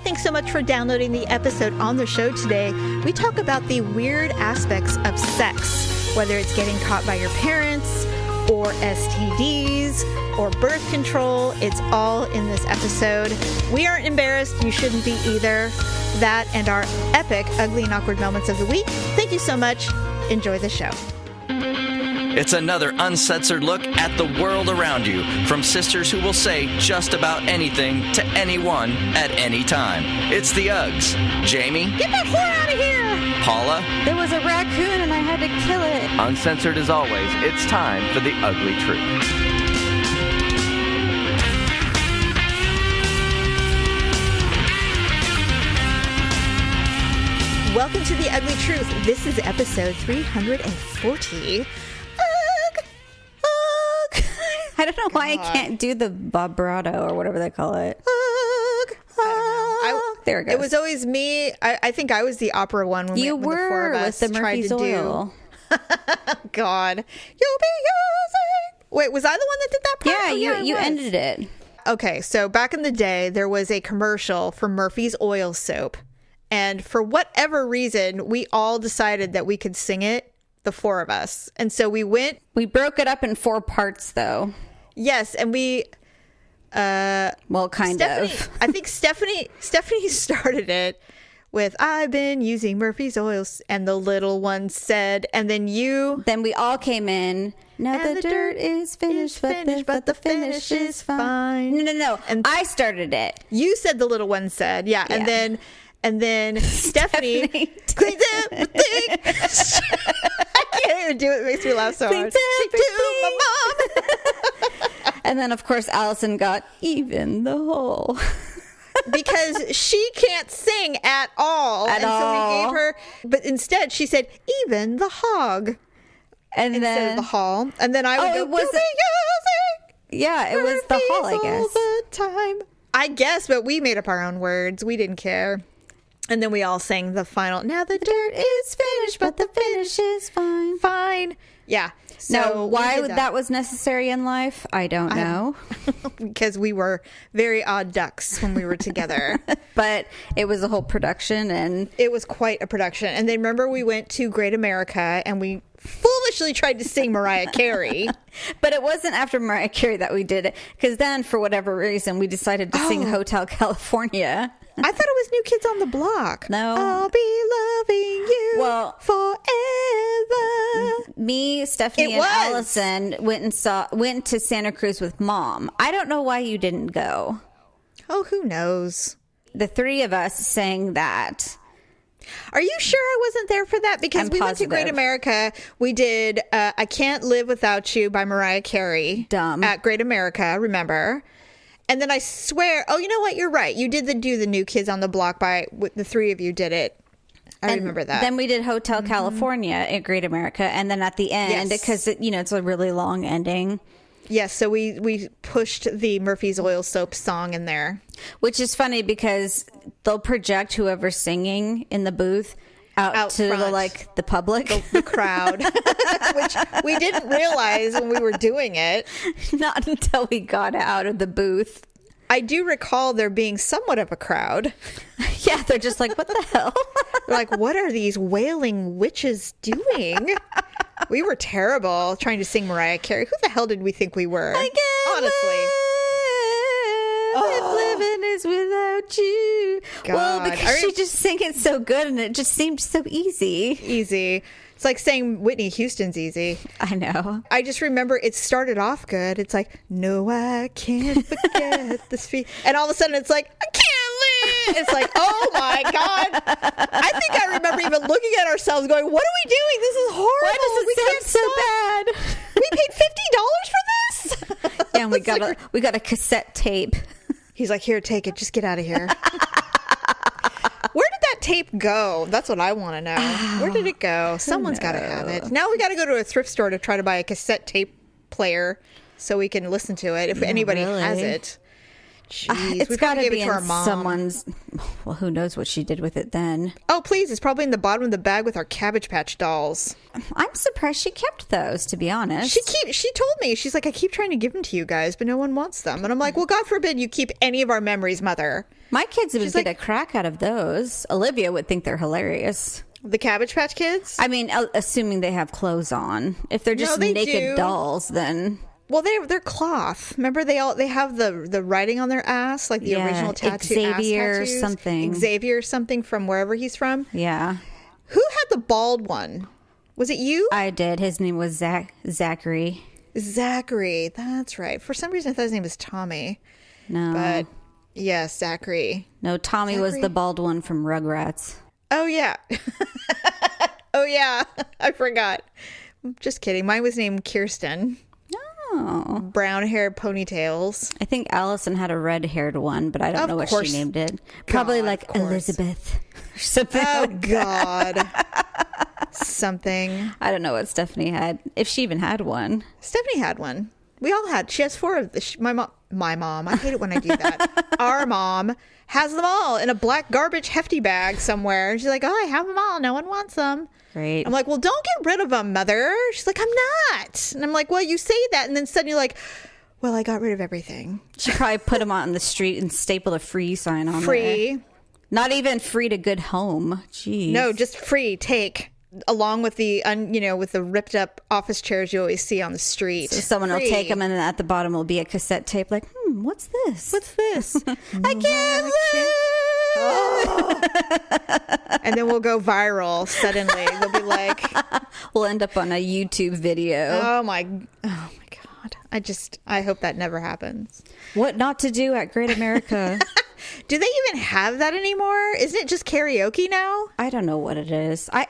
thanks so much for downloading the episode. On the show today, we talk about the weird aspects of sex, whether it's getting caught by your parents or STDs or birth control. It's all in this episode. We aren't embarrassed. You shouldn't be either. That and our epic ugly and awkward moments of the week. Thank you so much. Enjoy the show. It's another uncensored look at the world around you from sisters who will say just about anything to anyone at any time. It's the Uggs. Jamie. Get that whore out of here! Paula. There was a raccoon and I had to kill it. Uncensored as always, it's time for the Ugly Truth. Welcome to the Ugly Truth. This is episode 340. I don't know why I can't do the vibrato or whatever they call it. I don't know. There it goes. It was always me. I think I was the opera one when You when the four of were us with the tried Murphy's to Oil. do. God, you'll be using. Wait, was I the one that did that part? Yeah, Oh, you I was. ended it. Okay, so back in the day, there was a commercial for Murphy's Oil soap, and for whatever reason, we all decided that we could sing it, the four of us, and so we went. We broke it up in 4 parts, though. Yes, and we. Well, kind of. I think Stephanie started it with "I've been using Murphy's oils," and the little one said, and then you. Then we all came in. Now And the dirt is finished, but the finish is fine. No. And I started it. you said the little one said, yeah, and then Stephanie cleans everything. I can't even do it. It makes me laugh so hard. She do, my mom. And then, of course, Allison got even the hole. Because she can't sing at all. At So we all. gave her, but instead she said, even the hog And instead then, of the hall. And then I would go, it was "You'll be using yeah, it was the hall, I Murphy's all guess. the time." I guess, but we made up our own words. We didn't care. And then we all sang the final, "Now the dirt is finished, but the finish is fine. fine." Yeah. So Now, we why did that was necessary in life, I don't know. because we were very odd ducks when we were together. But it was a whole production, and It was quite a production. And then remember we went to Great America and we foolishly tried to sing Mariah Carey. but it wasn't after Mariah Carey that we did it, because then, for whatever reason, we decided to sing Hotel California. I thought it was New Kids on the Block. No. I'll be loving you Well, forever. Me, Stephanie, It and was. Allison went to Santa Cruz with Mom. I don't know why you didn't go. Oh, who knows? The 3 of us sang that. Are you sure I wasn't there for that? Because I'm we went to Great positive. America. We did I Can't Live Without You by Mariah Carey. Dumb. At Great America, remember? And then I swear, oh, you know what? You're right. You did do the New Kids on the Block the 3 of you did it. I remember that. Then we did Hotel California at Great America, and then at the end, Yes. because it's a really long ending. Yes, so we pushed the Murphy's Oil Soap song in there. Which is funny because they'll project whoever's singing in the booth out to front. the public. The crowd, which we didn't realize when we were doing it. Not until we got out of the booth. I do recall there being somewhat of a crowd. Yeah, they're just like, what the hell? They're like, what are these wailing witches doing? We were terrible trying to sing Mariah Carey. Who the hell did we think we were? Honestly. If living is without you. Well, God. because she just sang it so good and it just seemed so easy. Easy. It's like saying Whitney Houston's easy. I know. I just remember it started off good. It's like, no, I can't forget this feeling. And all of a sudden it's like, I can't live. It's like, oh my God. I think I remember even looking at ourselves going, what are we doing? This is horrible. Why does We it can't sound so stop. bad? We paid $50 for this? Yeah, and It's we got a cassette tape. He's like, here, take it. Just get out of here. Where did that tape go? That's what I want to know. Where did it go? Someone's got to have it. Now we got to go to a thrift store to try to buy a cassette tape player so we can listen to it if anybody has really. it. Jeez, It's we got probably to gave be it to our in mom. someone's. Well, who knows what she did with it then? Oh, please. It's probably in the bottom of the bag with our Cabbage Patch dolls. I'm surprised she kept those, to be honest. She told me, she's like, I keep trying to give them to you guys, but no one wants them. And I'm like, well, God forbid you keep any of our memories, Mother. My kids would get a crack out of those. Olivia would think they're hilarious. The Cabbage Patch Kids? I mean, assuming they have clothes on. If they're just naked dolls, then... Well, they're cloth. Remember, they have the writing on their ass, like the original tattoo. Xavier something. Xavier something from wherever he's from. Yeah. Who had the bald one? Was it you? I did. His name was Zachary. Zachary. That's right. For some reason, I thought his name was Tommy. No. But yes, Zachary. No, Tommy was the bald one from Rugrats. Oh, yeah. Oh, yeah. I forgot. Just kidding. Mine was named Kirsten. Oh. Brown hair ponytails. I think Allison had a red-haired one, but I don't know what she named it. Probably like Elizabeth or something. Oh, God. Something. I don't know what Stephanie had, if she even had one. Stephanie had one. We all had. She has 4 of the. My mom. I hate it when I do that. Our mom has them all in a black garbage hefty bag somewhere. And she's like, oh, I have them all. No one wants them. Great. I'm like, well, don't get rid of them, mother. She's like, I'm not. And I'm like, well, you say that. And then suddenly you're like, well, I got rid of everything. She probably put them out on the street and stapled a free sign on Free. there. Not even free to good home. Jeez. No, just free. Take. Along with the, with the ripped up office chairs you always see on the street. So someone will take them, and then at the bottom will be a cassette tape like, what's this? What's this? I can't live. Oh. And then we'll go viral suddenly. They'll be like... We'll end up on a YouTube video. Oh my God. I hope that never happens. What not to do at Great America. Do they even have that anymore? Isn't it just karaoke now? I don't know what it is. I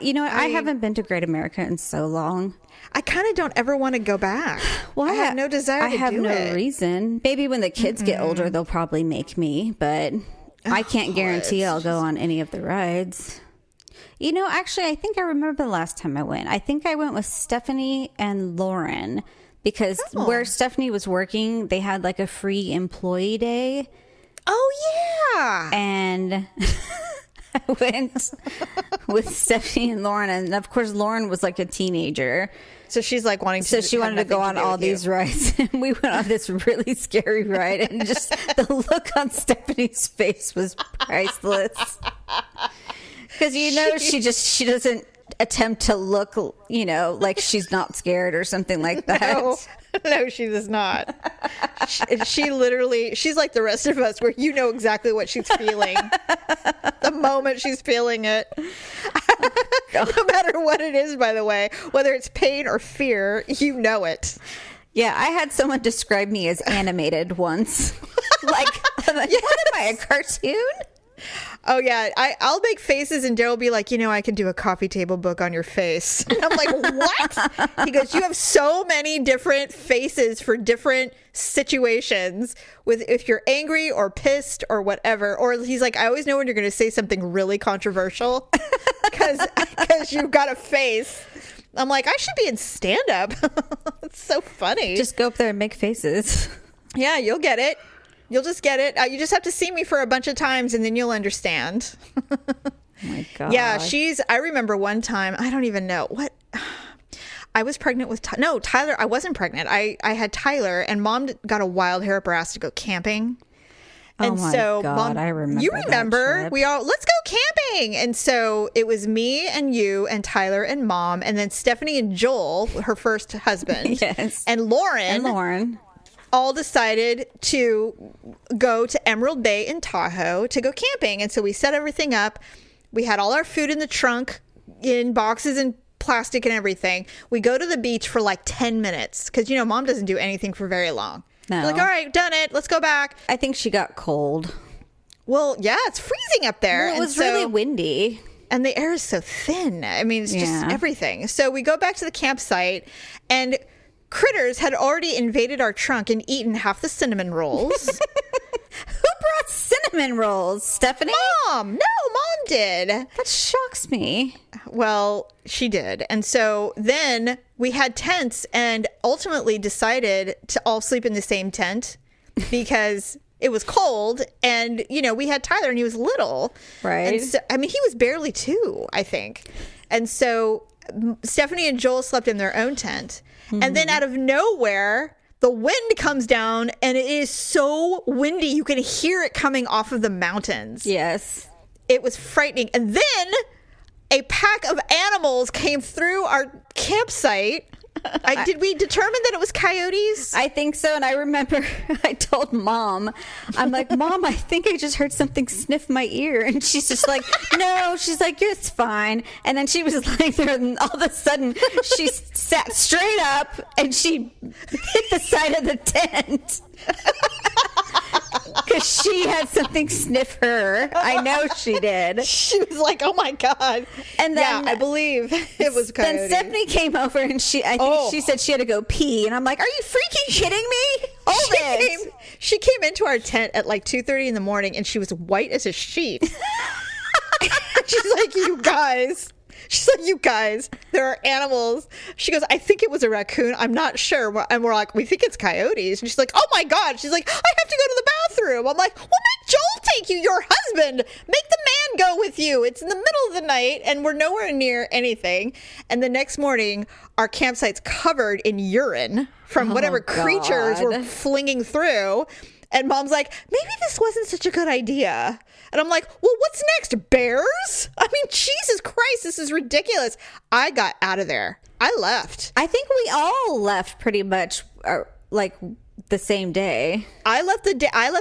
haven't been to Great America in so long. I kind of don't ever want to go back. Well, I have no desire to do it. I have no reason. Maybe when the kids get older, they'll probably make me, but I can't guarantee I'll go on any of the rides. Actually, I think I remember the last time I went. I think I went with Stephanie and Lauren because where Stephanie was working, they had like a free employee day. Oh, yeah. And I went with Stephanie and Lauren. And of course, Lauren was like a teenager. So she's like wanting to. So she wanted to go on all these rides. And we went on this really scary ride. And just the look on Stephanie's face was priceless. Because, she doesn't attempt to look, like she's not scared or something like that. No, she does not. She literally, she's like the rest of us where exactly what she's feeling the moment she's feeling it. No matter what it is, by the way, whether it's pain or fear, you know it. Yeah, I had someone describe me as animated once. I'm like, what am I, a cartoon? Oh, yeah. I'll make faces and Joe will be like, I can do a coffee table book on your face. And I'm like, what? He goes, you have so many different faces for different situations with if you're angry or pissed or whatever. Or he's like, I always know when you're going to say something really controversial because you've got a face. I'm like, I should be in stand-up. It's so funny. Just go up there and make faces. Yeah, you'll get it. You'll just get it. You just have to see me for a bunch of times and then you'll understand. Oh my God. Yeah, I remember one time, I don't even know what. I was pregnant with, Tyler. I wasn't pregnant. I had Tyler and mom got a wild hair up her ass to go camping. And God, Mom, I remember. You remember? We all, let's go camping. And so it was me and you and Tyler and mom and then Stephanie and Joel, her first husband. Yes. And Lauren. All decided to go to Emerald Bay in Tahoe to go camping. And so we set everything up. We had all our food in the trunk in boxes and plastic and everything. We go to the beach for like 10 minutes because, mom doesn't do anything for very long. No. We're like, all right, done it. Let's go back. I think she got cold. Well, yeah, it's freezing up there. Well, it was really windy. And the air is so thin. I mean, it's just everything. So we go back to the campsite and critters had already invaded our trunk and eaten half the cinnamon rolls. Who brought cinnamon rolls? Stephanie? Mom! No, mom did. That shocks me. Well, she did. And so then we had tents and ultimately decided to all sleep in the same tent because it was cold and, we had Tyler and he was little. Right. And so, he was barely 2, I think. And so Stephanie and Joel slept in their own tent. And then out of nowhere, the wind comes down and it is so windy. You can hear it coming off of the mountains. Yes. It was frightening. And then a pack of animals came through our campsite. Did we determine that it was coyotes? I think so. And I remember I told Mom, I'm like, Mom, I think I just heard something sniff my ear. And she's just like, no, she's like, it's fine. And then she was like there, and all of a sudden she sat straight up and she hit the side of the tent. Because she had something sniff her. I know she did. She was like, oh my God. And then, yeah, I believe it was coyote. Then Stephanie came over and I think she said she had to go pee. And I'm like, are you freaking kidding me? She came into our tent at like 2:30 in the morning and she was white as a sheet. She's like, you guys. She's like, you guys, there are animals. She goes, I think it was a raccoon. I'm not sure. And we're like, we think it's coyotes. And she's like, oh my God. She's like, I have to go to the bathroom. I'm like, well, make Joel take you, your husband. Make the man go with you. It's in the middle of the night and we're nowhere near anything. And the next morning, our campsite's covered in urine from whatever creatures were flinging through. And Mom's like, maybe this wasn't such a good idea. And I'm like, well, what's next? Bears? I mean, Jesus Christ, this is ridiculous. I got out of there. I left. I think we all left pretty much like the same day. I left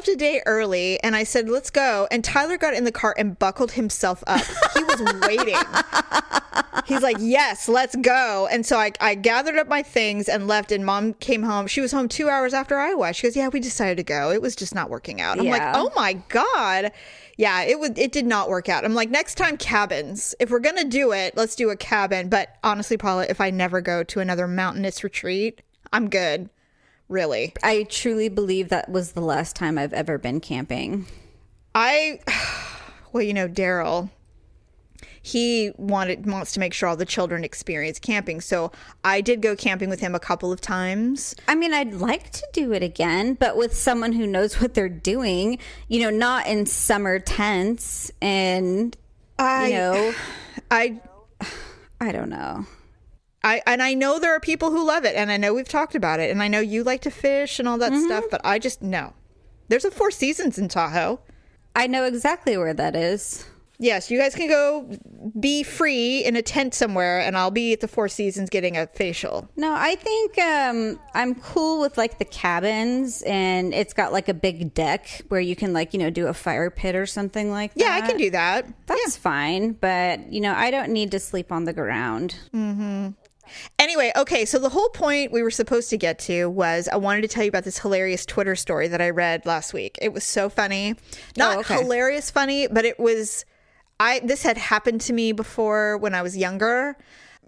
a day early and I said, let's go. And Tyler got in the car and buckled himself up. He was waiting. He's like, yes, let's go. And so I gathered up my things and left, and Mom came home. She was home 2 hours after I was. She goes, yeah, we decided to go. It was just not working out. I'm like, oh my God. Yeah, it did not work out. I'm like, next time, cabins. If we're going to do it, let's do a cabin. But honestly, Paula, if I never go to another mountainous retreat, I'm good. Really. I truly believe that was the last time I've ever been camping. Well, Daryl, he wants to make sure all the children experience camping. So I did go camping with him a couple of times. I mean, I'd like to do it again, but with someone who knows what they're doing, not in summer tents and, I don't know. I know there are people who love it, and I know we've talked about it, and I know you like to fish and all that stuff, but I just, no. There's a Four Seasons in Tahoe. I know exactly where that is. Yes, you guys can go be free in a tent somewhere, and I'll be at the Four Seasons getting a facial. No, I think I'm cool with like the cabins, and it's got like a big deck where you can do a fire pit or something like that. Yeah, I can do that. That's fine, but I don't need to sleep on the ground. Mm-hmm. Anyway, okay, so the whole point we were supposed to get to was I wanted to tell you about this hilarious Twitter story that I read last week. It was so funny. Not hilarious funny, but it was... this had happened to me before when I was younger.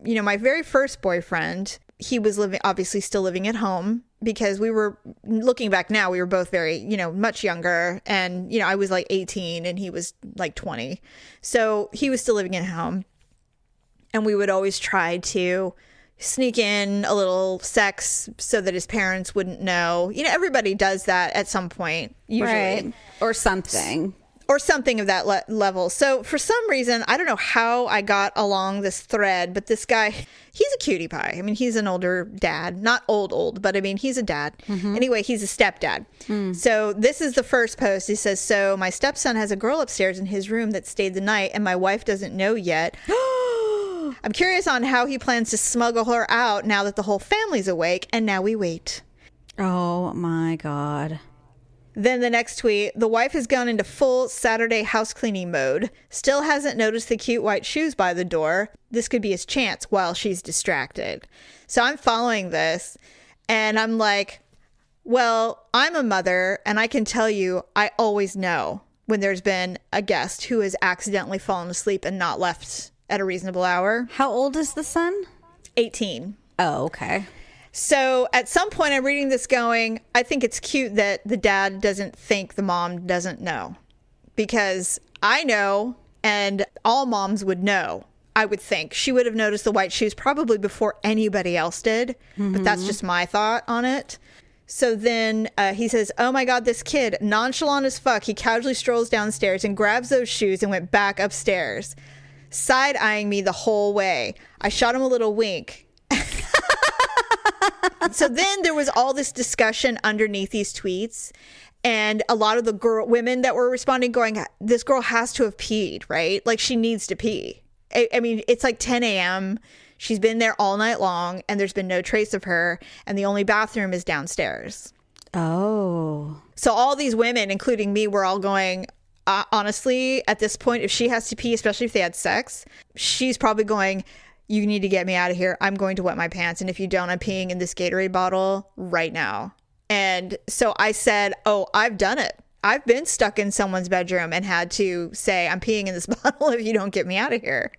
My very first boyfriend, he was obviously still living at home because we were, looking back now, we were both very, much younger. And, I was like 18 and he was like 20. So he was still living at home. And we would always try to sneak in a little sex so that his parents wouldn't know. Everybody does that at some point, usually. Right. Or something. Or something of that level. So for some reason, I don't know how I got along this thread, but this guy, he's a cutie pie. I mean, he's an older dad. Not old, but I mean, he's a dad. Mm-hmm. Anyway, he's a stepdad. Mm. So this is the first post. He says, so my stepson has a girl upstairs in his room that stayed the night and my wife doesn't know yet. I'm curious on how he plans to smuggle her out now that the whole family's awake, and now we wait. Oh my God. Then the next tweet, the wife has gone into full Saturday house cleaning mode. Still hasn't noticed the cute white shoes by the door. This could be his chance while she's distracted. So I'm following this and I'm like, well, I'm a mother and I can tell you, I always know when there's been a guest who has accidentally fallen asleep and not left at a reasonable hour. How old is the son? 18. Oh, okay. So at some point I'm reading this going, I think it's cute that the dad doesn't think the mom doesn't know. Because I know, and all moms would know, I would think. She would have noticed the white shoes probably before anybody else did. Mm-hmm. But that's just my thought on it. So then he says, oh my God, this kid, nonchalant as fuck. He casually strolls downstairs and grabs those shoes and went back upstairs, side-eyeing me the whole way. I shot him a little wink. So then there was all this discussion underneath these tweets. And a lot of the women that were responding going, this girl has to have peed, right? Like, she needs to pee. I mean, it's like 10 a.m. She's been there all night long, and there's been no trace of her. And the only bathroom is downstairs. Oh. So all these women, including me, were all going, honestly, at this point, if she has to pee, especially if they had sex, she's probably going, you need to get me out of here. I'm going to wet my pants. And if you don't, I'm peeing in this Gatorade bottle right now. And so I said, oh, I've done it. I've been stuck in someone's bedroom and had to say, I'm peeing in this bottle if you don't get me out of here.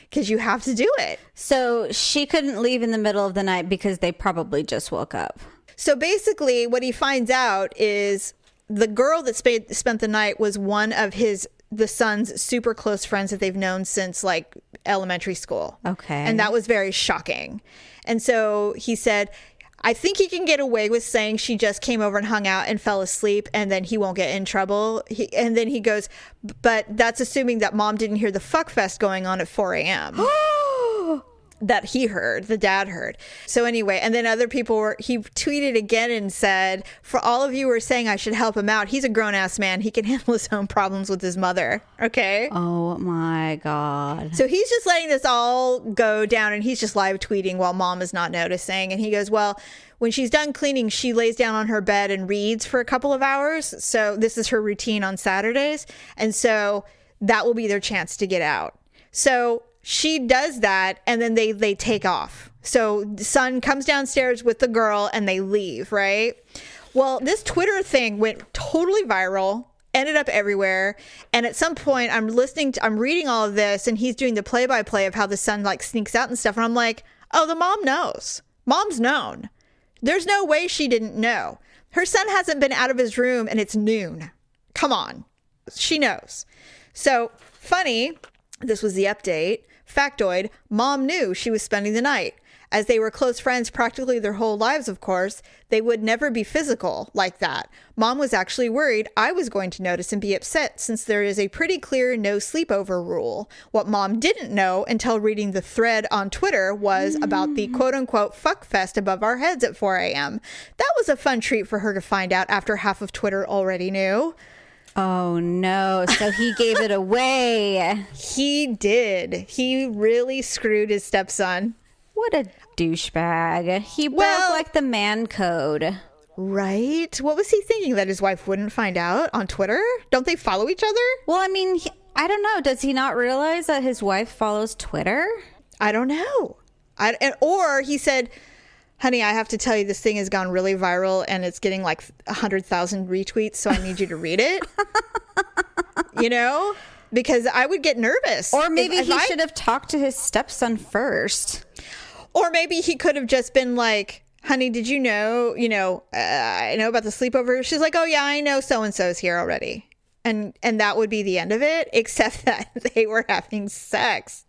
Because you have to do it. So she couldn't leave in the middle of the night because they probably just woke up. So basically what he finds out is the girl that spent the night was one of the son's super close friends that they've known since like elementary school. Okay. And that was very shocking. And so he said, I think he can get away with saying she just came over and hung out and fell asleep and then he won't get in trouble. And then he goes, but that's assuming that mom didn't hear the fuck fest going on at 4 a.m. that he heard, the dad heard. So anyway, and then other people he tweeted again and said, for all of you who are saying I should help him out, he's a grown-ass man. He can handle his own problems with his mother. Okay? Oh my God. So he's just letting this all go down and he's just live tweeting while mom is not noticing. And he goes, well, when she's done cleaning, she lays down on her bed and reads for a couple of hours. So this is her routine on Saturdays. And so that will be their chance to get out. So she does that and then they take off. So the son comes downstairs with the girl and they leave, right? Well, this Twitter thing went totally viral, ended up everywhere. And at some point I'm reading all of this and he's doing the play-by-play of how the son like sneaks out and stuff. And I'm like, oh, the mom knows. Mom's known. There's no way she didn't know. Her son hasn't been out of his room and it's noon. Come on. She knows. So funny. This was the update. Factoid, mom knew she was spending the night. As they were close friends practically their whole lives, of course, they would never be physical like that. Mom was actually worried I was going to notice and be upset since there is a pretty clear no sleepover rule. What mom didn't know until reading the thread on Twitter was about the quote-unquote fuck fest above our heads at 4 a.m. That was a fun treat for her to find out after half of Twitter already knew. Oh no, so he gave it away. He did. He really screwed his stepson. What a douchebag. He broke like the man code. Right? What was he thinking? That his wife wouldn't find out on Twitter? Don't they follow each other? Well, I mean, I don't know. Does he not realize that his wife follows Twitter? I don't know. Or he said, honey, I have to tell you, this thing has gone really viral and it's getting like 100,000 retweets, so I need you to read it. You know? Because I would get nervous. Or maybe he should have talked to his stepson first. Or maybe he could have just been like, honey, did you know, I know about the sleepover. She's like, oh yeah, I know so-and-so's here already. And that would be the end of it, except that they were having sex.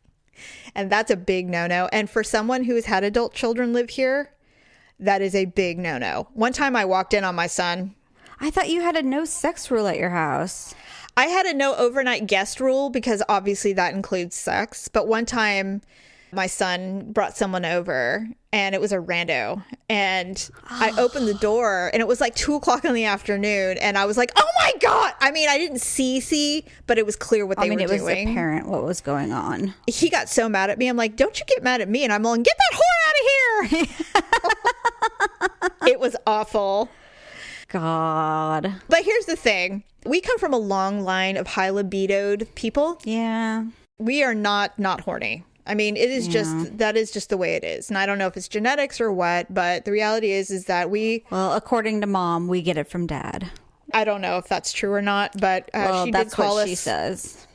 And that's a big no-no. And for someone who has had adult children live here, that is a big no-no. One time I walked in on my son. I thought you had a no sex rule at your house. I had a no overnight guest rule because obviously that includes sex. But one time my son brought someone over and it was a rando. And I opened the door and it was like 2:00 in the afternoon. And I was like, oh my God. I mean, I didn't see, but it was clear what they were doing. It was apparent what was going on. He got so mad at me. I'm like, don't you get mad at me. And I'm like, get that whore out of here. It was awful. God. But here's the thing. We come from a long line of high libidoed people. Yeah. We are not horny. I mean, it is that is just the way it is. And I don't know if it's genetics or what, but the reality is that well, according to mom, we get it from dad. I don't know if that's true or not, but she did call us. She says.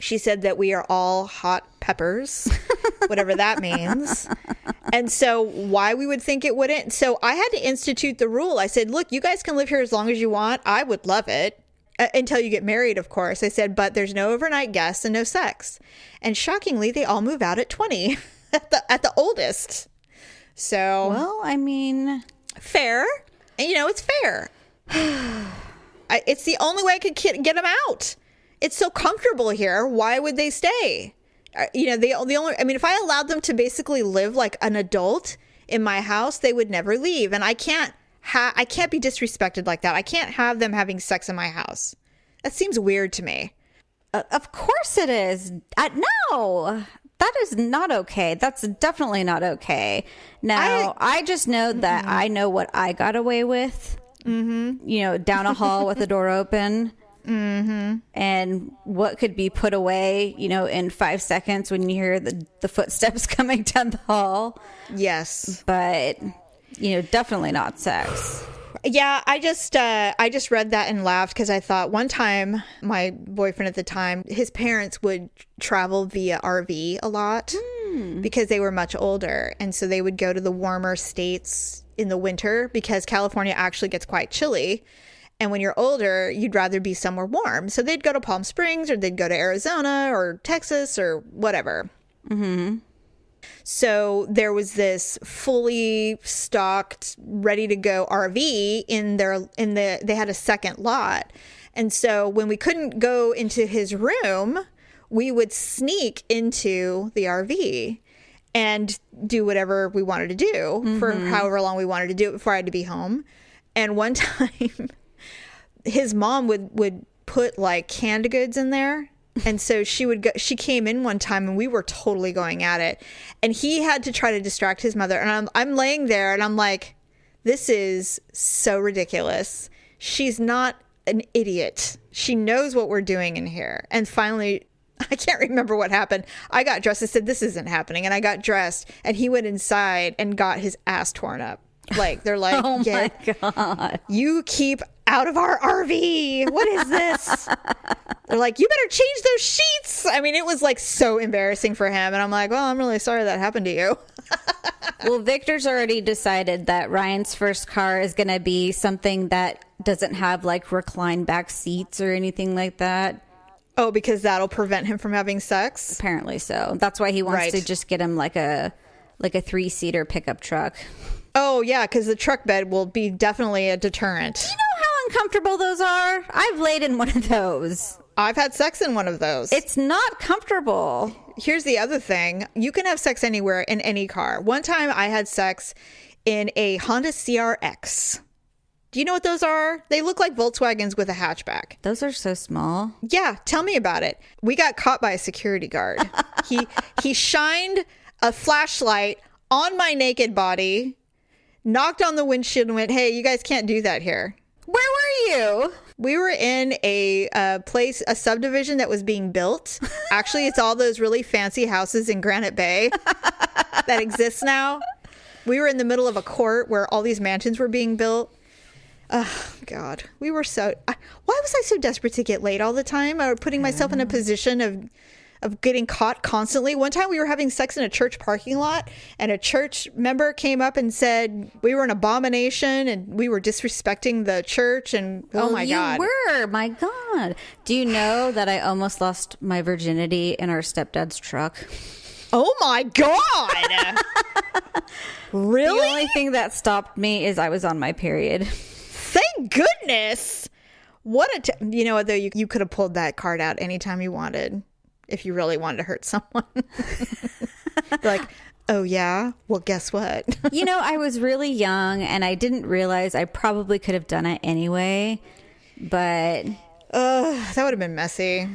She said that we are all hot peppers, whatever that means. And so why we would think it wouldn't. So I had to institute the rule. I said, look, you guys can live here as long as you want. I would love it. Until you get married, of course. I said, but there's no overnight guests and no sex. And shockingly, they all move out at 20 at the oldest. So, well, I mean, fair. And it's fair. It's the only way I could get them out. It's so comfortable here. Why would they stay? The only. I mean, if I allowed them to basically live like an adult in my house, they would never leave. And I can't be disrespected like that. I can't have them having sex in my house. That seems weird to me. Of course it is. No, that is not okay. That's definitely not okay. Now, I just know that I know what I got away with. Mm-hmm. You know, down a hall with the door open. Mm-hmm. And what could be put away, you know, in 5 seconds when you hear the footsteps coming down the hall. Yes. But, you know, definitely not sex. Yeah, I just read that and laughed because I thought one time my boyfriend at the time, his parents would travel via RV a lot because they were much older. And so they would go to the warmer states in the winter because California actually gets quite chilly. And when you're older, you'd rather be somewhere warm. So they'd go to Palm Springs or they'd go to Arizona or Texas or whatever. Mm-hmm. So there was this fully stocked, ready to go RV they had a second lot. And so when we couldn't go into his room, we would sneak into the RV and do whatever we wanted to do for however long we wanted to do it before I had to be home. And one time his mom would put like canned goods in there. And so she came in one time and we were totally going at it. And he had to try to distract his mother. And I'm laying there and I'm like, this is so ridiculous. She's not an idiot. She knows what we're doing in here. And finally, I can't remember what happened. I got dressed and said, this isn't happening. And I got dressed and he went inside and got his ass torn up. Like, they're like, oh my God. You keep out of our RV. What is this? They're like, you better change those sheets. I mean, it was like so embarrassing for him. And I'm like, well, I'm really sorry that happened to you. Well, Victor's already decided that Ryan's first car is going to be something that doesn't have like recline back seats or anything like that. Oh, because that'll prevent him from having sex? Apparently so. That's why he wants to just get him like a 3-seater pickup truck. Oh, yeah, because the truck bed will be definitely a deterrent. Do you know how uncomfortable those are? I've laid in one of those. I've had sex in one of those. It's not comfortable. Here's the other thing. You can have sex anywhere in any car. One time I had sex in a Honda CRX. Do you know what those are? They look like Volkswagens with a hatchback. Those are so small. Yeah, tell me about it. We got caught by a security guard. He shined a flashlight on my naked body, knocked on the windshield and went, hey, you guys can't do that here. Where were you? We were in a place, a subdivision that was being built. Actually, it's all those really fancy houses in Granite Bay that exist now. We were in the middle of a court where all these mansions were being built. Oh, God. We were so... why was I so desperate to get laid all the time? Or putting myself in a position of getting caught constantly. One time we were having sex in a church parking lot and a church member came up and said we were an abomination and we were disrespecting the church and well, oh my God. You were, my God. Do you know that I almost lost my virginity in our stepdad's truck? Oh my God. Really? The only thing that stopped me is I was on my period. Thank goodness. What you know what though, you could have pulled that card out anytime you wanted. If you really wanted to hurt someone. Like, oh yeah? Well, guess what? You know, I was really young and I didn't realize I probably could have done it anyway. But... that would have been messy.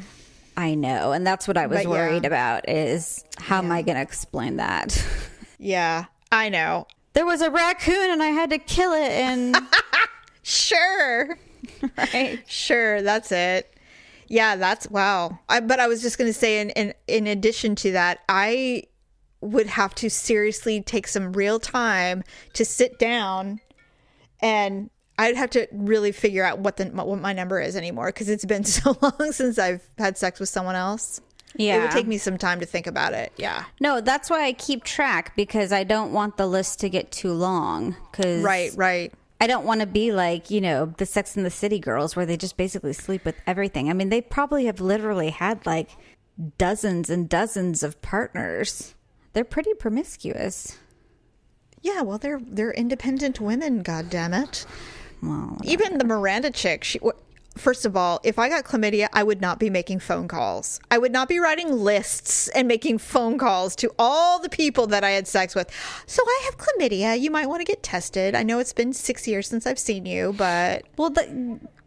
I know. And that's what I was worried about is how am I going to explain that? Yeah, I know. There was a raccoon and I had to kill it and... Sure. Right? Sure, that's it. Yeah, that's wow. But I was just going to say, in addition to that, I would have to seriously take some real time to sit down, and I'd have to really figure out what my number is anymore because it's been so long since I've had sex with someone else. Yeah, it would take me some time to think about it. Yeah. No, that's why I keep track because I don't want the list to get too long. Right. I don't want to be like, you know, the Sex and the City girls where they just basically sleep with everything. I mean, they probably have literally had like dozens and dozens of partners. They're pretty promiscuous. Yeah, well, they're independent women, goddammit. Well, even the Miranda chick, First of all, if I got chlamydia, I would not be making phone calls. I would not be writing lists and making phone calls to all the people that I had sex with. So I have chlamydia. You might want to get tested. I know it's been 6 years since I've seen you, but... Well,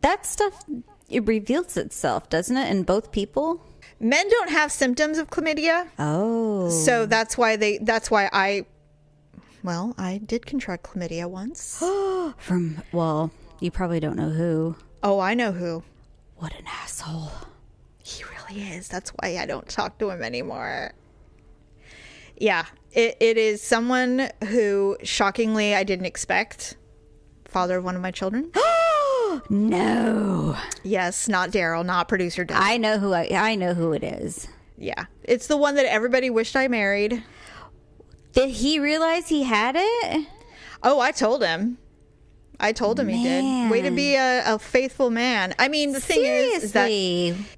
that stuff, it reveals itself, doesn't it, in both people? Men don't have symptoms of chlamydia. Oh. So that's why I did contract chlamydia once. You probably don't know who. Oh, I know who. What an asshole. He really is. That's why I don't talk to him anymore. Yeah, it is someone who, shockingly, I didn't expect. Father of one of my children. No. Yes, not Daryl, not producer Daryl. I know who it is. Yeah, it's the one that everybody wished I married. Did he realize he had it? Oh, I told him. He did. Way to be a faithful man. I mean, the thing is that...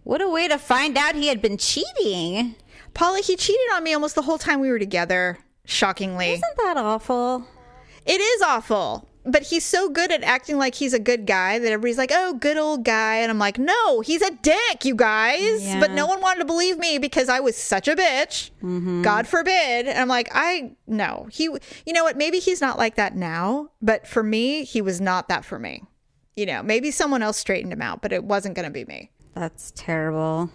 What a way to find out he had been cheating. Polly, he cheated on me almost the whole time we were together, shockingly. Isn't that awful? It is awful. But he's so good at acting like he's a good guy that everybody's like, oh, good old guy. And I'm like, no, he's a dick, you guys. Yeah. But no one wanted to believe me because I was such a bitch. Mm-hmm. God forbid. And I'm like, no. You know what? Maybe he's not like that now. But for me, he was not that for me. You know, maybe someone else straightened him out, but it wasn't going to be me. That's terrible.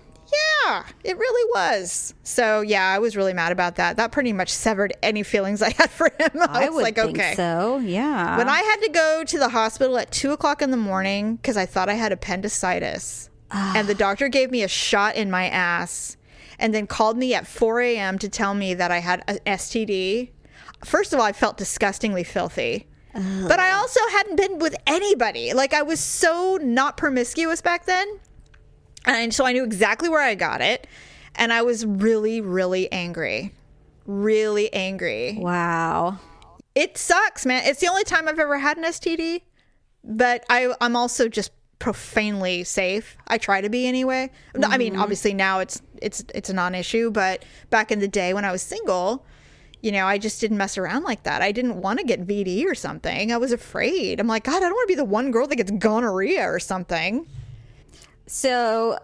Yeah, it really was. So, yeah, I was really mad about that. That pretty much severed any feelings I had for him. I was would think so, yeah. When I had to go to the hospital at 2:00 in the morning because I thought I had appendicitis, and the doctor gave me a shot in my ass and then called me at 4 a.m. to tell me that I had an STD. First of all, I felt disgustingly filthy. But I also hadn't been with anybody. Like, I was so not promiscuous back then. And so I knew exactly where I got it. And I was really, really angry. Really angry. Wow. It sucks, man. It's the only time I've ever had an STD. But I'm also just profanely safe. I try to be anyway. Mm-hmm. I mean, obviously now it's a non-issue. But back in the day when I was single, you know, I just didn't mess around like that. I didn't want to get VD or something. I was afraid. I'm like, God, I don't want to be the one girl that gets gonorrhea or something. So,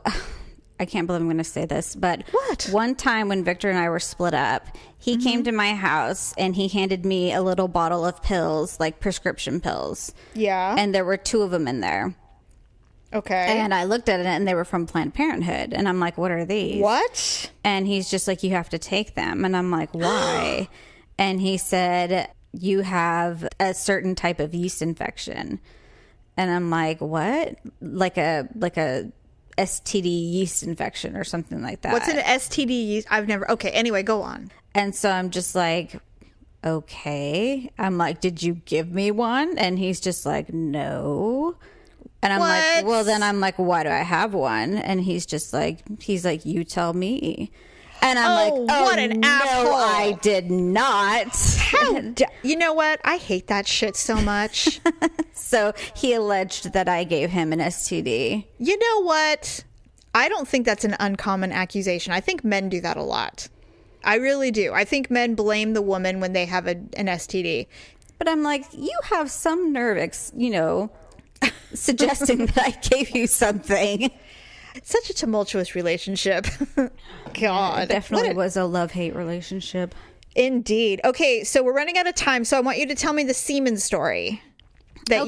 I can't believe I'm going to say this, but what? One time when Victor and I were split up, he came to my house and he handed me a little bottle of pills, like prescription pills. Yeah. And there were 2 of them in there. Okay. And I looked at it and they were from Planned Parenthood. And I'm like, what are these? What? And he's just like, you have to take them. And I'm like, why? And he said, you have a certain type of yeast infection. And I'm like, what? Like a STD yeast infection or something like that. What's an STD yeast? I've never. Okay, anyway, go on. And so I'm just like, okay. I'm like, did you give me one? And he's just like, no. And I'm like, well, then I'm like, why do I have one? And he's like, you tell me. And I'm like, oh, what an asshole. No, I did not. You know what? I hate that shit so much. So he alleged that I gave him an STD. You know what? I don't think that's an uncommon accusation. I think men do that a lot. I really do. I think men blame the woman when they have an STD. But I'm like, you have some nerve, suggesting that I gave you something. It's such a tumultuous relationship. God. It definitely was a love-hate relationship. Indeed. Okay, so we're running out of time, so I want you to tell me the semen story that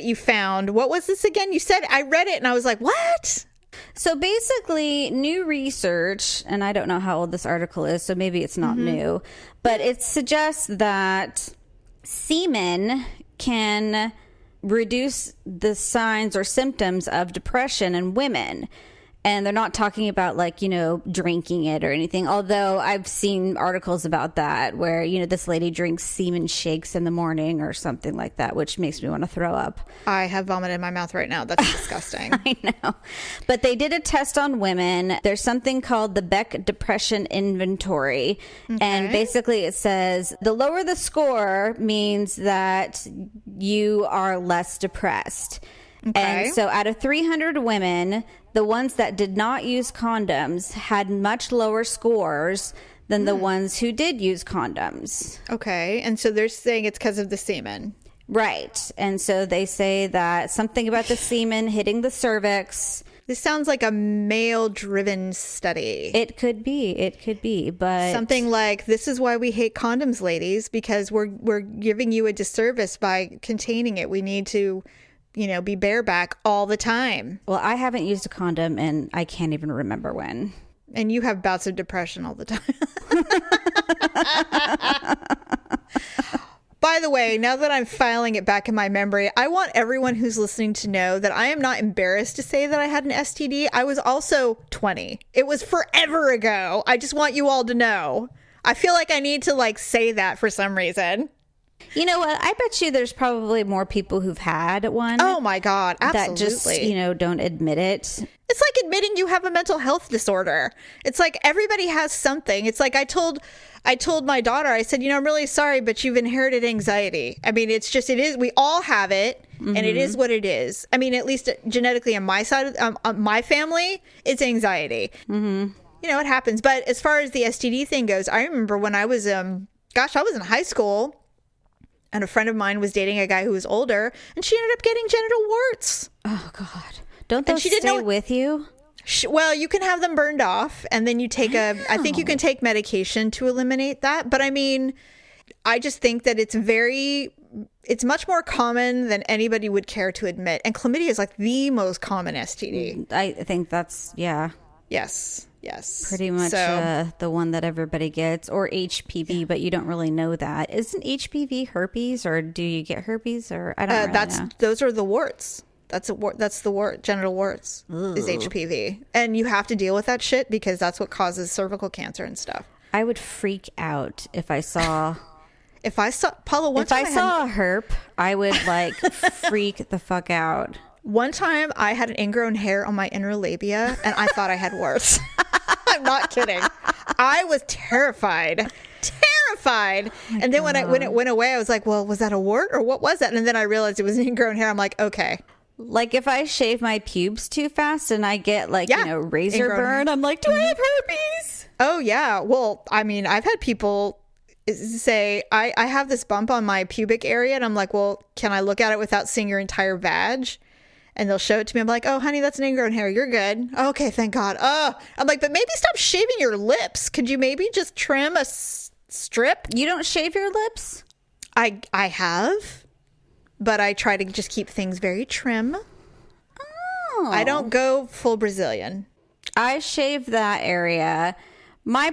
you found. What was this again? You said, I read it and I was like, what? So basically, new research, and I don't know how old this article is, so maybe it's not new, but it suggests that semen can reduce the signs or symptoms of depression in women. And they're not talking about drinking it or anything. Although I've seen articles about that where, this lady drinks semen shakes in the morning or something like that, which makes me want to throw up. I have vomit in my mouth right now. That's disgusting. I know. But they did a test on women. There's something called the Beck Depression Inventory. Okay. And basically it says the lower the score means that you are less depressed. Okay. And so out of 300 women, the ones that did not use condoms had much lower scores than the ones who did use condoms. Okay. And so they're saying it's because of the semen. Right. And so they say that something about the semen hitting the cervix. This sounds like a male-driven study. It could be, but something like, this is why we hate condoms, ladies, because we're giving you a disservice by containing it. We need to, be bareback all the time. Well, I haven't used a condom and I can't even remember when. And you have bouts of depression all the time. By the way, now that I'm filing it back in my memory, I want everyone who's listening to know that I am not embarrassed to say that I had an STD. I was also 20. It was forever ago. I just want you all to know. I feel like I need to say that for some reason. You know what? I bet you there's probably more people who've had one. Oh my God, absolutely. That just, don't admit it. It's like admitting you have a mental health disorder. It's like everybody has something. It's like I told my daughter, I said, I'm really sorry, but you've inherited anxiety. I mean, it is, we all have it, and it is what it is. I mean, at least genetically on my side, my family, it's anxiety. Mm-hmm. It happens. But as far as the STD thing goes, I remember when I was, I was in high school, and a friend of mine was dating a guy who was older, and she ended up getting genital warts. Oh, God. Don't those stay with you? Well, you can have them burned off, and then you take I think you can take medication to eliminate that. But I mean, I just think that it's much more common than anybody would care to admit. And chlamydia is like the most common STD. I think that's, yeah. Yes. Pretty much the one that everybody gets, or HPV, but you don't really know that. Isn't HPV herpes, or do you get herpes, or I don't really know. Those are the warts. That's the wart, genital warts. Ooh. Is HPV. And you have to deal with that shit because that's what causes cervical cancer and stuff. I would freak out if I saw a herp, I would freak the fuck out. One time I had an ingrown hair on my inner labia and I thought I had warts. I'm not kidding. I was terrified. And then when it went away, I was like, well, was that a wart or what was that? And then I realized it was an ingrown hair. I'm like, okay. Like if I shave my pubes too fast and I get razor burn, I'm like, do I have herpes? Oh yeah. Well, I mean, I've had people say, I have this bump on my pubic area, and I'm like, well, can I look at it without seeing your entire vag? And they'll show it to me. I'm like, oh, honey, that's an ingrown hair. You're good. Okay, thank God. Oh, I'm like, but maybe stop shaving your lips. Could you maybe just trim a strip? You don't shave your lips? I have, but I try to just keep things very trim. Oh. I don't go full Brazilian. I shave that area. My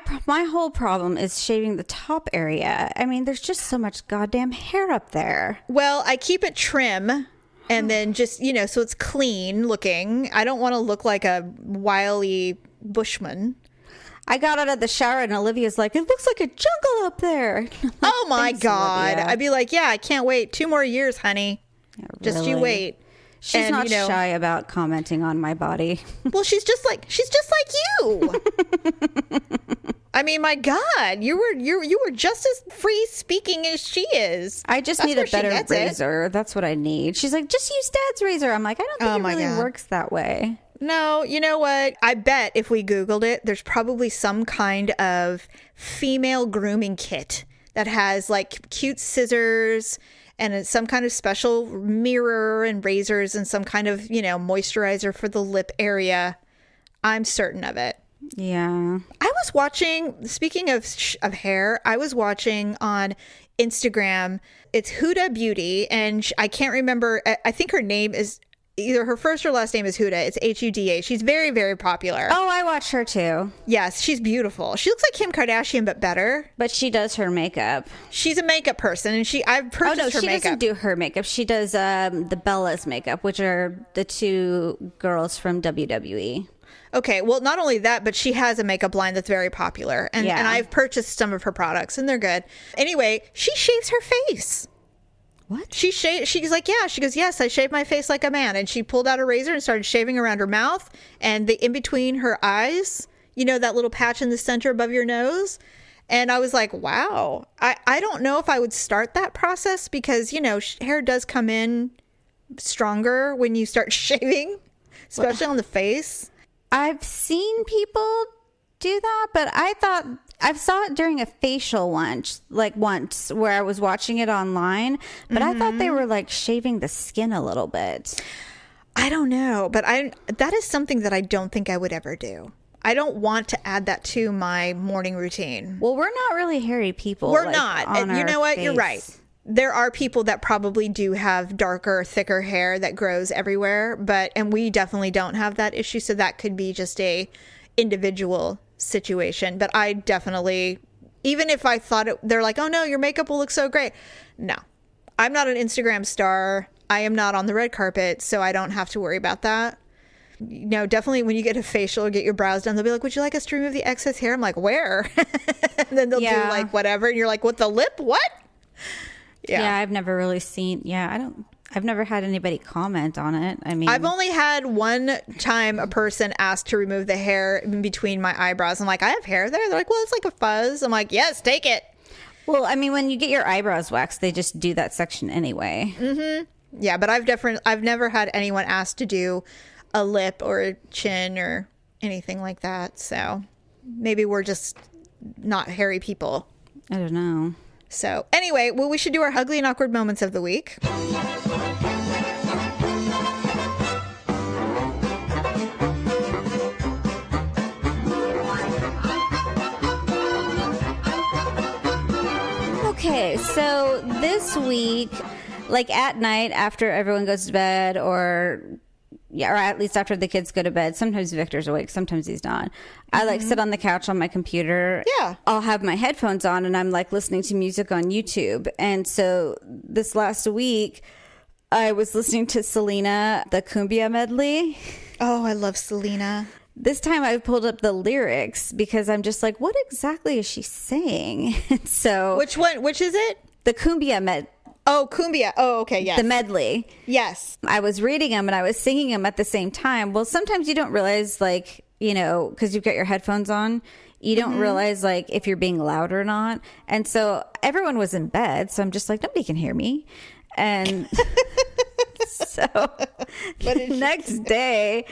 whole problem is shaving the top area. I mean, there's just so much goddamn hair up there. Well, I keep it trim. And then just, so it's clean looking. I don't want to look like a wily bushman. I got out of the shower and Olivia's like, it looks like a jungle up there. Oh my God. Olivia. I'd be like, yeah, I can't wait 2 more years, honey. Yeah, really. Just you wait. She's not shy about commenting on my body. Well, she's just like you. I mean, my God, you were just as free speaking as she is. I just need a better razor. That's what I need. She's like, just use Dad's razor. I'm like, I don't think it really works that way. No, you know what? I bet if we Googled it, there's probably some kind of female grooming kit that has cute scissors and some kind of special mirror and razors and some kind of, moisturizer for the lip area. I'm certain of it. Yeah. I was watching, speaking of hair, I was watching on Instagram. It's Huda Beauty, and I can't remember. I think her name is either her first or last name is Huda. It's Huda. She's very, very popular. Oh, I watch her too. Yes, she's beautiful. She looks like Kim Kardashian, but better. But she does her makeup. She's a makeup person, and I've purchased her makeup. She doesn't do her makeup. She does the Bellas makeup, which are the 2 girls from WWE. Okay, well, not only that, but she has a makeup line that's very popular. And I've purchased some of her products, and they're good. Anyway, she shaves her face. What? She's like, yeah. She goes, yes, I shave my face like a man. And she pulled out a razor and started shaving around her mouth and in between her eyes, that little patch in the center above your nose. And I was like, wow. I don't know if I would start that process because, hair does come in stronger when you start shaving, especially on the face. I've seen people do that, but I thought I saw it during a facial once where I was watching it online, but I thought they were like shaving the skin a little bit. I don't know, but that is something that I don't think I would ever do. I don't want to add that to my morning routine. Well, we're not really hairy people. We're not. And you know what? You're right. There are people that probably do have darker, thicker hair that grows everywhere, and we definitely don't have that issue. So that could be just a individual situation. But I definitely, even if I thought they're like, oh no, your makeup will look so great. No, I'm not an Instagram star. I am not on the red carpet, so I don't have to worry about that. You know, definitely when you get a facial or get your brows done, they'll be like, would you like us to remove the excess hair? I'm like, where? And then they'll do like whatever. And you're like, what, the lip? What? Yeah, I've never really seen. I've never had anybody comment on it. I mean, I've only had one time a person asked to remove the hair in between my eyebrows. I'm like, I have hair there. They're like, well, it's like a fuzz. I'm like, yes, take it. Well, I mean, when you get your eyebrows waxed, they just do that section anyway. Mm-hmm. Yeah, but I've never had anyone ask to do a lip or a chin or anything like that. So maybe we're just not hairy people. I don't know. So anyway, well, we should do our ugly and awkward moments of the week. Okay, so this week, like at night after everyone goes to bed, or at least after the kids go to bed, sometimes Victor's awake, sometimes he's not. I like sit on the couch on my computer. Yeah. I'll have my headphones on and I'm like listening to music on YouTube. And so this last week, I was listening to Selena, the Cumbia medley. Oh, I love Selena. This time I pulled up the lyrics because I'm just like, what exactly is she saying? So which one? Which is it? The Cumbia medley. Oh, Cumbia. Oh, okay. Yes. The medley. Yes. I was reading them and I was singing them at the same time. Well, sometimes you don't realize, like, you know, because you've got your headphones on, you don't realize, like, if you're being loud or not. And so everyone was in bed. So I'm just like, nobody can hear me. And so the next day,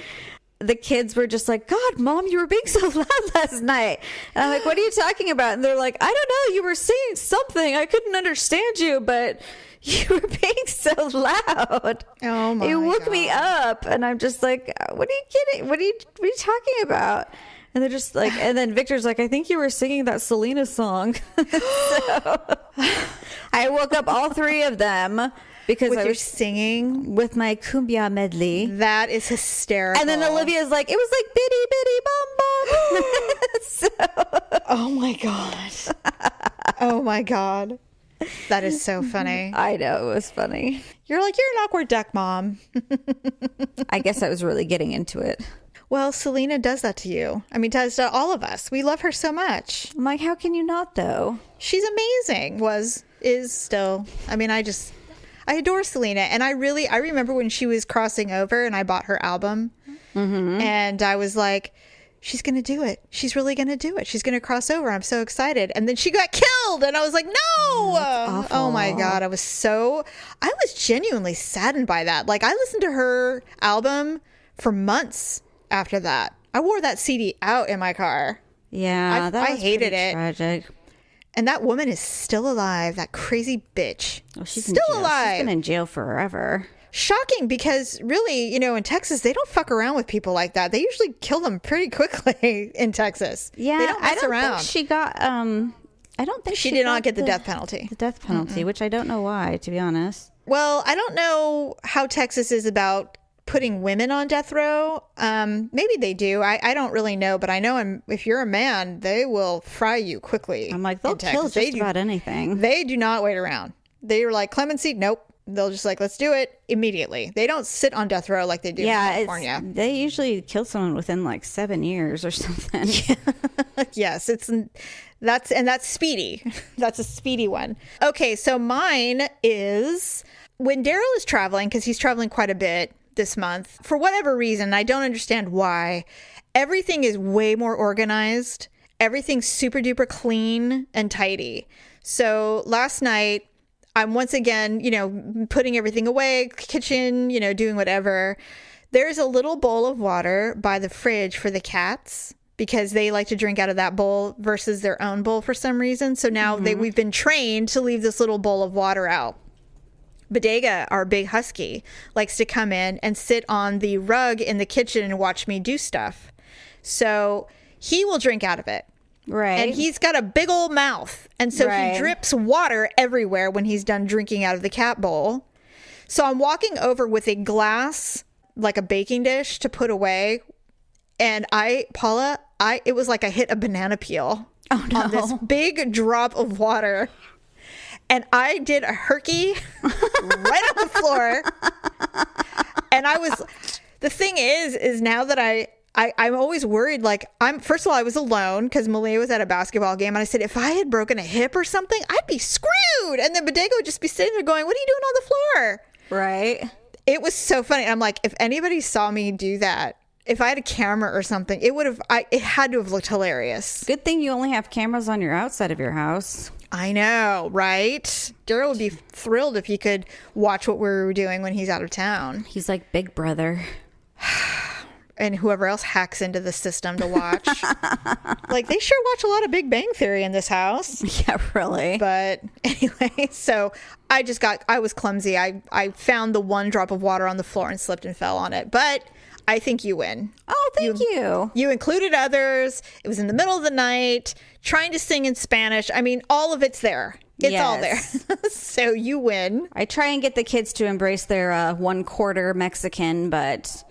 the kids were just like, God, Mom, you were being so loud last night. And I'm like, what are you talking about? And they're like, I don't know. You were saying something. I couldn't understand you, but you were being so loud. Oh my! It woke me up. And I'm just like, what are you kidding? What are you talking about? And they're just like, and then Victor's like, I think you were singing that Selena song. So I woke up all three of them. Because I was singing with my Cumbia medley. That is hysterical. And then Olivia's like, it was like bitty bitty bum bum. So, oh my God. Oh my God. That is so funny. I know, it was funny. You're like, you're an awkward duck, Mom. I guess I was really getting into it. Well, Selena does that to you. I mean, does to all of us. We love her so much. I'm like, how can you not though? She's amazing. Is still. I mean, I adore Selena, and I remember when she was crossing over and I bought her album and I was like, she's going to do it. She's really going to do it. She's going to cross over. I'm so excited. And then she got killed and I was like, no. Oh my God. I was genuinely saddened by that. Like, I listened to her album for months after that. I wore that CD out in my car. Yeah, I hated it. Tragic. And that woman is still alive. That crazy bitch. Oh, she's still alive. She's been in jail forever. Shocking, because really, you know, in Texas, they don't fuck around with people like that. They usually kill them pretty quickly in Texas. Yeah, they don't mess around. Think she got. I don't think she did not get the death penalty. The death penalty, which I don't know why, to be honest. Well, I don't know how Texas is about putting women on death row. Maybe they do. I don't really know, but I know if you're a man, they will fry you quickly. I'm like, they'll kill just about anything. They do not wait around. They were like, clemency, nope. They'll just like, let's do it immediately. They don't sit on death row like they do in California. They usually kill someone within like 7 years or something. Yes, that's speedy. That's a speedy one. Okay, so mine is when Daryl is traveling, because he's traveling quite a bit this month. For whatever reason, I don't understand why, everything is way more organized. Everything's super duper clean and tidy. So last night, I'm once again, you know, putting everything away, kitchen, you know, doing whatever. There's a little bowl of water by the fridge for the cats because they like to drink out of that bowl versus their own bowl for some reason. So now we've been trained to leave this little bowl of water out. Bodega, our big husky, likes to come in and sit on the rug in the kitchen and watch me do stuff. So he will drink out of it. Right. And he's got a big old mouth. And so he drips water everywhere when he's done drinking out of the cat bowl. So I'm walking over with a glass, like a baking dish to put away. And it was like I hit a banana peel on this big drop of water. And I did a herky right on the floor. And the thing is now that I'm always worried, like first of all, I was alone because Malia was at a basketball game. And I said, if I had broken a hip or something, I'd be screwed. And then Bodega would just be sitting there going, what are you doing on the floor? Right. It was so funny. I'm like, if anybody saw me do that, if I had a camera or something, it had to have looked hilarious. Good thing you only have cameras on your outside of your house. I know, right? Daryl would be thrilled if he could watch what we were doing when he's out of town. He's like Big Brother. And whoever else hacks into the system to watch. Like, they sure watch a lot of Big Bang Theory in this house. Yeah, really. But anyway, so I was clumsy. I found the one drop of water on the floor and slipped and fell on it. But I think you win. Oh, thank you. You included others. It was in the middle of the night, trying to sing in Spanish. I mean, all of it's there. It's all there. So you win. I try and get the kids to embrace their 1/4 Mexican, but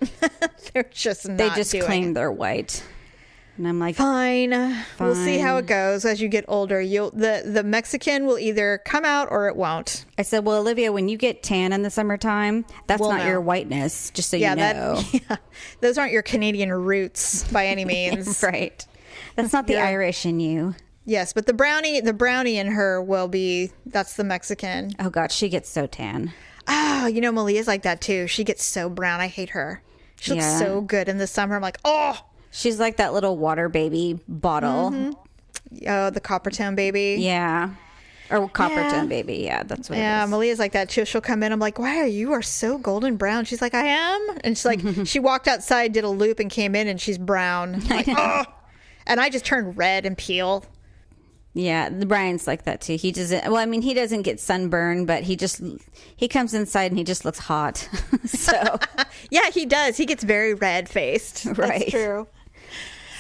they're just not they just doing claim it. they're white. And I'm like, Fine. We'll see how it goes as you get older. The Mexican will either come out or it won't. I said, well, Olivia, when you get tan in the summertime, that's We'll not know. your whiteness, just so you know. Those aren't your Canadian roots by any means. Right. That's not the Irish in you. Yes, but the brownie in her will be, that's the Mexican. Oh, God, she gets so tan. Oh, Malia's like that too. She gets so brown. I hate her. She looks so good in the summer. I'm like, oh. She's like that little water baby bottle. Mm-hmm. Oh, the Coppertone baby. Yeah. Or Coppertone baby. Yeah, that's what it is. Yeah, Malia's like that too. She'll come in. I'm like, why you are so golden brown? She's like, I am. And she's like, she walked outside, did a loop and came in and she's brown. I'm like, oh. And I just turned red and peel. Yeah, Brian's like that too. He doesn't, well, I mean, he doesn't get sunburn, but he comes inside and he just looks hot. So, yeah, he does. He gets very red faced. Right. That's true.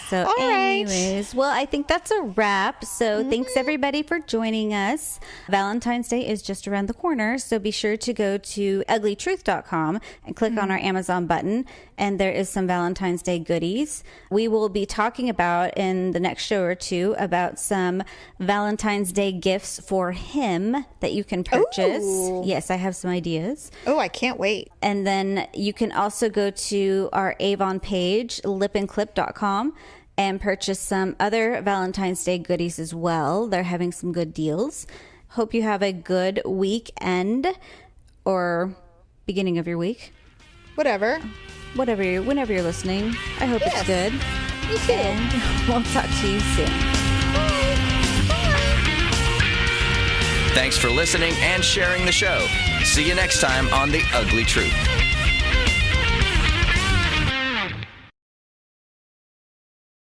So All anyways, well, I think that's a wrap. So thanks everybody for joining us. Valentine's Day is just around the corner. So be sure to go to uglytruth.com and click on our Amazon button. And there is some Valentine's Day goodies. We will be talking about in the next show or two about some Valentine's Day gifts for him that you can purchase. Ooh. Yes, I have some ideas. Oh, I can't wait. And then you can also go to our Avon page, lipandclip.com, and purchase some other Valentine's Day goodies as well. They're having some good deals. Hope you have a good weekend or beginning of your week. Whatever. Whenever you're listening. I hope it's good. Me too. And we'll talk to you soon. Thanks for listening and sharing the show. See you next time on The Ugly Truth.